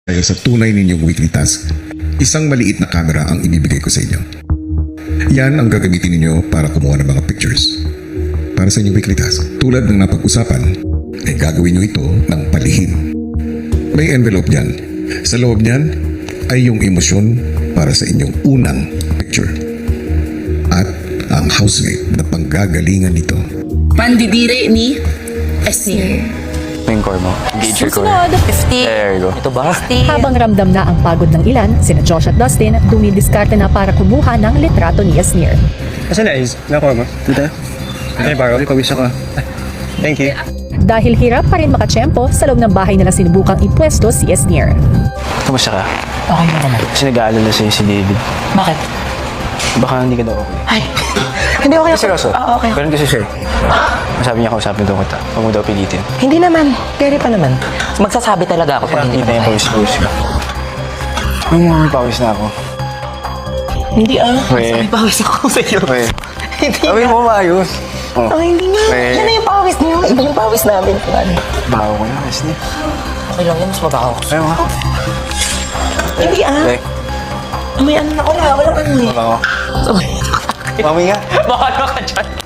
Dahil sa tunay ninyong weekly task, isang maliit na camera ang ibibigay ko sa inyo. Yan ang gagamitin ninyo para kumuha ng mga pictures. Para sa inyong weekly task, tulad ng napag-usapan, ay gagawin nyo ito ng palihim. May envelope dyan. Sa loob niyan ay yung emosyon para sa inyong unang picture. At ang housemate na panggagalingan nito. Pandidire ni Esnier. Yung core mo. Engager core. Susunod, 50. There you go. Ito ba? 50. habang ramdam na ang pagod ng ilan, sina Josh at Dustin dumidiskarte na para kumuha ng litrato ni Esnier. Kasi nakuha mo? Dito? Ay, baro. Pawis ako. Thank you. Dahil hirap pa rin makatsyempo, sa loob ng bahay nila sinubukang ipwesto si Esnier. Kamusta ka? Okay na naman. Kasi nag-aalala sa'yo si David. Bakit? Baka hindi ka daw okay. Ay, hindi okay ako. Seryoso? Okay. Ganun kasi siya. Masabi niya kausapin daw kita. Huwag mo daw pilitin. Hindi naman. Kaya pa naman. Magsasabi talaga ako pag hindi Hindi na yung naman. pawis-pawis ka. Ay, may pawis na ako. Hindi Weh. Sabi pawis ako sa iyo. Okay. Hindi Sabi na. mo maayos. Oh. Oh, hindi nga. Weh. Yan na yung pawis niyo. Iba yung pawis namin. Baho ko na kasi. Okay lang yan. Mas mabaho ko. Ayaw nga. Hindi Okay. May ano na. Walang ano eh. Baho. Oh. Mami nga. Bahala ka dyan.